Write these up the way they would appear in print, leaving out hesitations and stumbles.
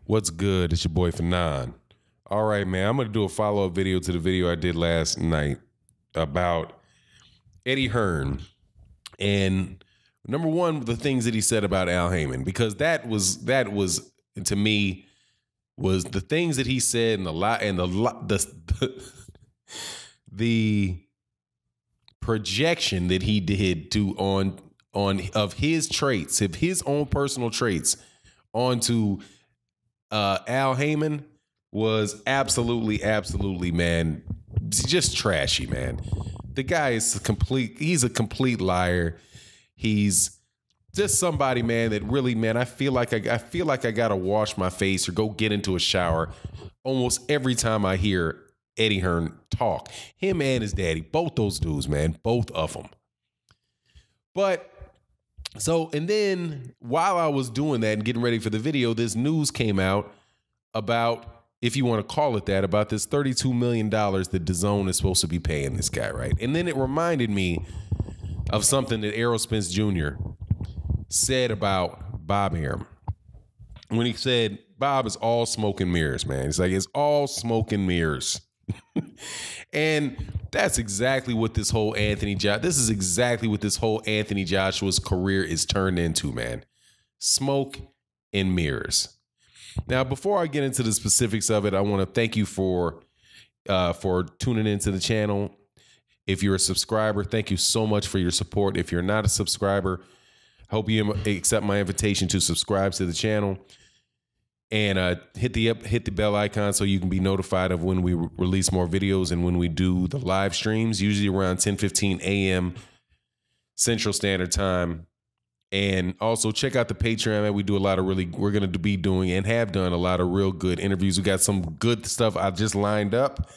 What's good? It's your boy Fanon. All right, man. I'm going to do a follow-up video to the video I did last night about Eddie Hearn. And number one, the things that he said about Al Heyman, because that was to me was the things that he said and the projection that he did on of his traits, of his own personal traits onto Al Heyman was absolutely, man, just trashy, man. The guy is he's a complete liar. He's just somebody, man, that really, man, I feel like I gotta wash my face or go get into a shower almost every time I hear Eddie Hearn talk. Him and his daddy, both those dudes, man, both of them. But so, and then while I was doing that and getting ready for the video, this news came out about, if you want to call it that, about this $32 million that DAZN is supposed to be paying this guy, right? And then it reminded me of something that Errol Spence Jr. said about Bob Arum. When he said, Bob is all smoke and mirrors, man. It's like, it's all smoke and mirrors. And that's exactly what this whole this is exactly what this whole Anthony Joshua's career is turned into, man. Smoke and mirrors. Now, before I get into the specifics of it, I want to thank you for tuning into the channel. If you're a subscriber, thank you so much for your support. If you're not a subscriber, hope you accept my invitation to subscribe to the channel. And hit the bell icon so you can be notified of when we release more videos and when we do the live streams, usually around 10:15 a.m. Central Standard Time. And also check out the Patreon, man. We do a lot of we're going to be doing and have done a lot of real good interviews. We got some good stuff I just lined up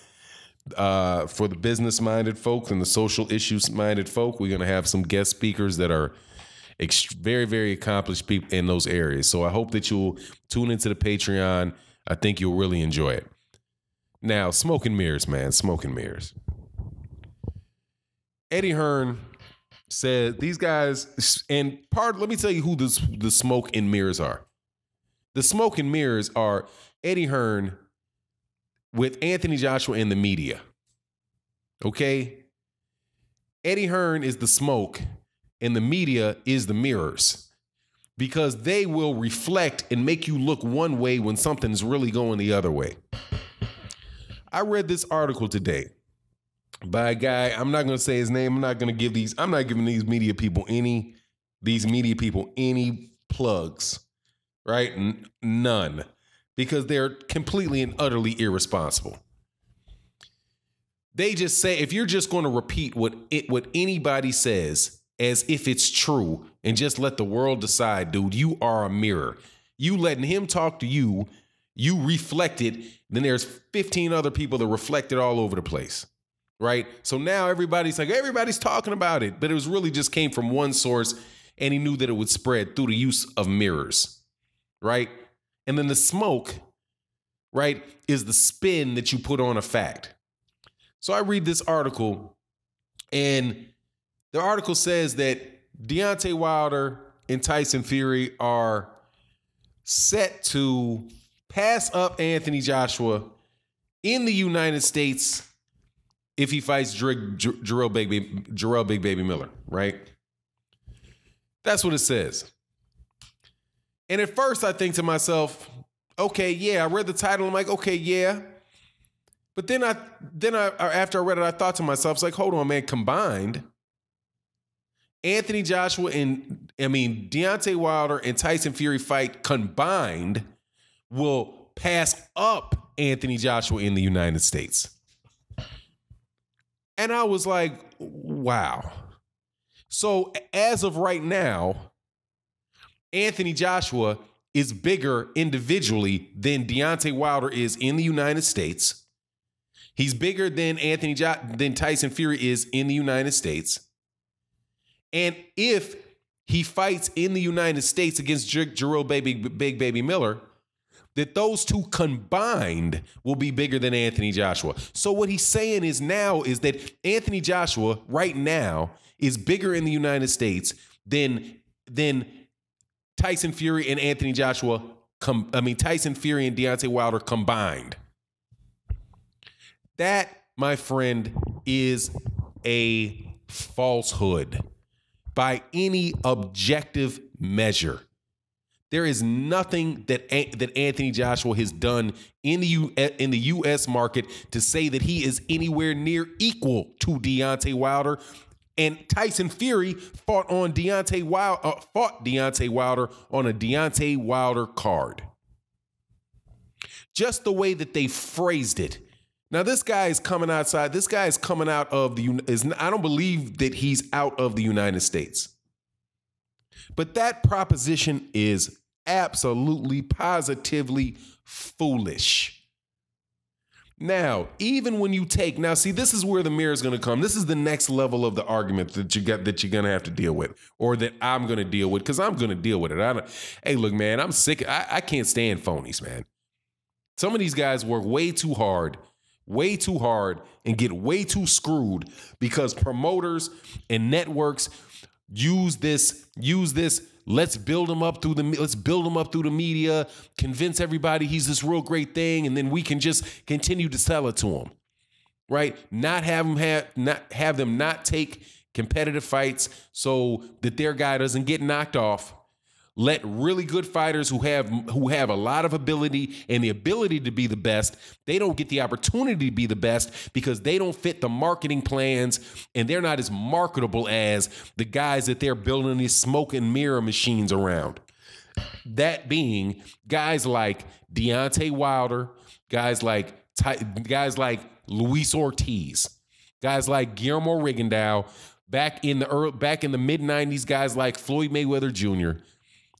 for the business-minded folk and the social issues-minded folk. We're going to have some guest speakers that are very, very accomplished people in those areas. So I hope that you'll tune into the Patreon. I think you'll really enjoy it. Now, smoke and mirrors, man. Smoke and mirrors. Eddie Hearn said these guys, and let me tell you who the smoke and mirrors are. The smoke and mirrors are Eddie Hearn with Anthony Joshua in the media. Okay? Eddie Hearn is the smoke and the media is the mirrors, because they will reflect and make you look one way when something's really going the other way. I read this article today by a guy. I'm not going to say his name. I'm not giving these media people any plugs, right? None, because they're completely and utterly irresponsible. They just say, if you're just going to repeat what anybody says as if it's true and just let the world decide, dude, you are a mirror. You letting him talk to you, you reflect it, then there's 15 other people that reflect it all over the place, right? So now everybody's talking about it, but it was really just came from one source, and he knew that it would spread through the use of mirrors, right? And then the smoke, right, is the spin that you put on a fact. So I read this article, and the article says that Deontay Wilder and Tyson Fury are set to pass up Anthony Joshua in the United States if he fights Jarrell Big Baby Miller, right? That's what it says. And at first I think to myself, okay, yeah, I read the title. I'm like, okay, yeah. But then after I read it, I thought to myself, it's like, hold on, man, combined, Deontay Wilder and Tyson Fury fight combined will pass up Anthony Joshua in the United States. And I was like, wow. So as of right now, Anthony Joshua is bigger individually than Deontay Wilder is in the United States. He's bigger than than Tyson Fury is in the United States. And if he fights in the United States against Jarrell Big Baby Miller, that those two combined will be bigger than Anthony Joshua. So what he's saying is that Anthony Joshua right now is bigger in the United States than Tyson Fury and Anthony Joshua Tyson Fury and Deontay Wilder combined. That, my friend, is a falsehood by any objective measure. There is nothing that Anthony Joshua has done in the U.S. market to say that he is anywhere near equal to Deontay Wilder. And Tyson Fury fought Deontay Wilder on a Deontay Wilder card. Just the way that they phrased it. Now, this guy is coming outside. This guy is coming out of I don't believe that he's out of the United States. But that proposition is absolutely, positively foolish. Now, even when you see, this is where the mirror is going to come. This is the next level of the argument that you're going to have to deal with, or that I'm going to deal with, because I'm going to deal with it. Hey, look, man, I'm sick. I can't stand phonies, man. Some of these guys work way too hard, and get way too screwed because promoters and networks use this. Let's build him up through the media, convince everybody he's this real great thing, and then we can just continue to sell it to them, right? Not have them not take competitive fights so that their guy doesn't get knocked off. Let really good fighters who have a lot of ability and the ability to be the best, they don't get the opportunity to be the best because they don't fit the marketing plans, and they're not as marketable as the guys that they're building these smoke and mirror machines around. That being guys like Deontay Wilder, guys like Luis Ortiz, guys like Guillermo Rigondeaux, back in the mid 90s, guys like Floyd Mayweather Jr.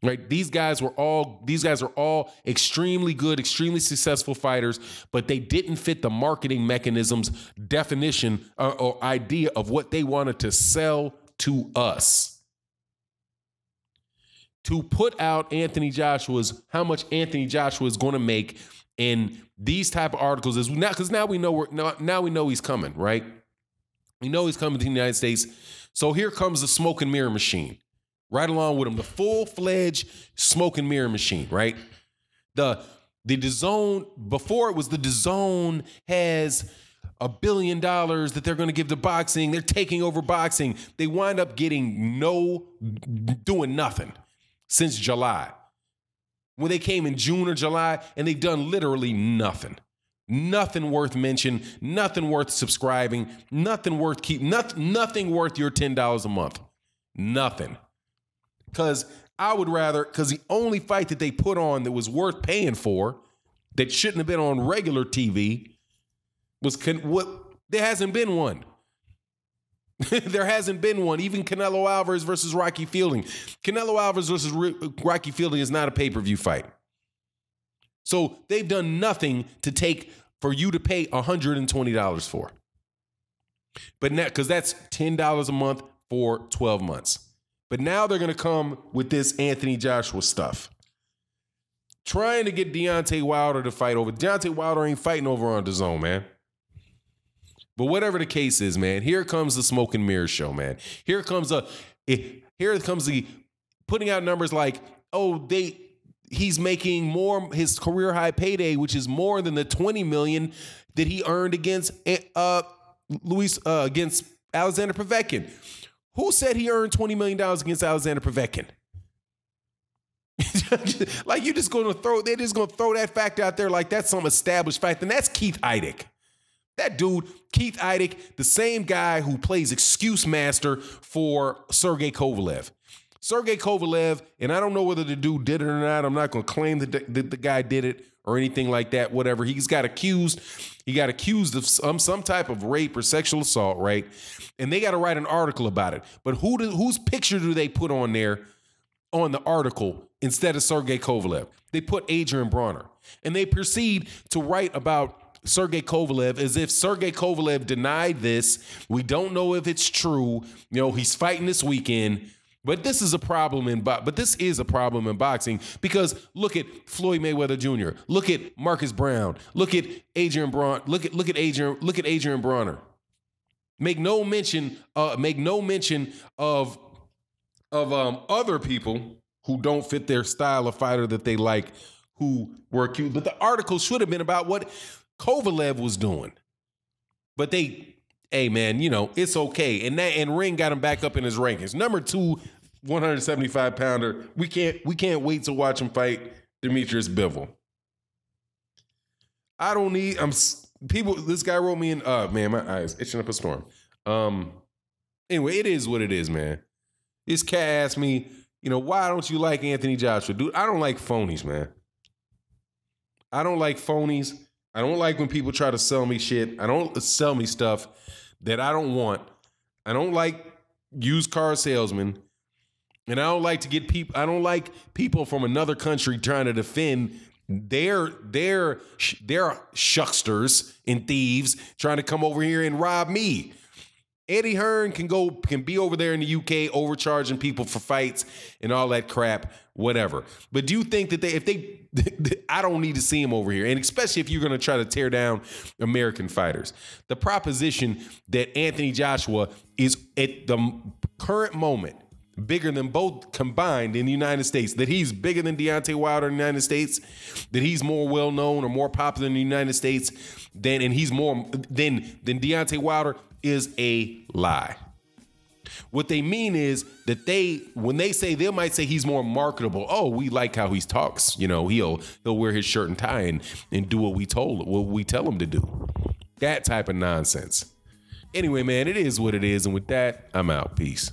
Right, these guys are all extremely good, extremely successful fighters, but they didn't fit the marketing mechanism's definition or idea of what they wanted to sell to us. To put out how much Anthony Joshua is going to make in these type of articles is now, because now we know he's coming, right? We know he's coming to the United States. So here comes the smoke and mirror machine. Right along with him, the full-fledged smoke and mirror machine, right? The DAZN, before it was the DAZN has $1 billion that they're going to give to boxing. They're taking over boxing. They wind up doing nothing since July. When they came in June or July, and they've done literally nothing. Nothing worth mention, nothing worth subscribing, nothing worth nothing worth your $10 a month. Nothing. Because the only fight that they put on that was worth paying for, that shouldn't have been on regular TV, there hasn't been one. There hasn't been one. Even Canelo Alvarez versus Rocky Fielding. Canelo Alvarez versus Rocky Fielding is not a pay-per-view fight. So they've done nothing for you to pay $120 for. But now, because that's $10 a month for 12 months. But now they're going to come with this Anthony Joshua stuff. Trying to get Deontay Wilder to fight over. Deontay Wilder ain't fighting over on DAZN, man. But whatever the case is, man, here comes the smoke and mirror show, man. Here comes the putting out numbers like, he's making more, his career high payday, which is more than the $20 million that he earned against against Alexander Povetkin. Who said he earned $20 million against Alexander Povetkin? Like, they're just going to throw that fact out there like that's some established fact. And that's Keith Idec. That dude, Keith Idec, the same guy who plays excuse master for Sergey Kovalev. Sergey Kovalev, and I don't know whether the dude did it or not. I'm not going to claim that the guy did it or anything like that, whatever. He got accused of some type of rape or sexual assault, right? And they got to write an article about it. But whose picture do they put on there on the article instead of Sergey Kovalev? They put Adrian Bronner. And they proceed to write about Sergey Kovalev as if Sergey Kovalev denied this. We don't know if it's true. He's fighting this weekend. But this is a problem in boxing because look at Floyd Mayweather Jr. Look at Marcus Brown. Look at Adrian Braun. Look at Adrian Bronner. Make no mention of other people who don't fit their style of fighter that they like, who were accused. But the article should have been about what Kovalev was doing. But hey man, it's okay. And Ring got him back up in his rankings. Number 2, 175 pounder. We can't wait to watch him fight Demetrius Bivol. This guy wrote me in, man, my eyes itching up a storm. Anyway, it is what it is, man. This cat asked me, why don't you like Anthony Joshua? Dude, I don't like phonies, man. I don't like phonies. I don't like when people try to sell me shit. I don't sell me stuff that I don't want. I don't like used car salesmen. And I don't like to get people, I don't like people from another country trying to defend their shucksters and thieves trying to come over here and rob me. Eddie Hearn can be over there in the UK overcharging people for fights and all that crap, whatever. But do you think that I don't need to see him over here, and especially if you're going to try to tear down American fighters. The proposition that Anthony Joshua is at the current moment bigger than both combined in the United States, that he's bigger than Deontay Wilder in the United States, that he's more well-known or more popular in the United States and he's more than Deontay Wilder is a lie. What they mean is that when they might say he's more marketable. Oh, we like how he talks. He'll wear his shirt and tie and do what we tell him to do. That type of nonsense. Anyway, man, it is what it is. And with that, I'm out. Peace.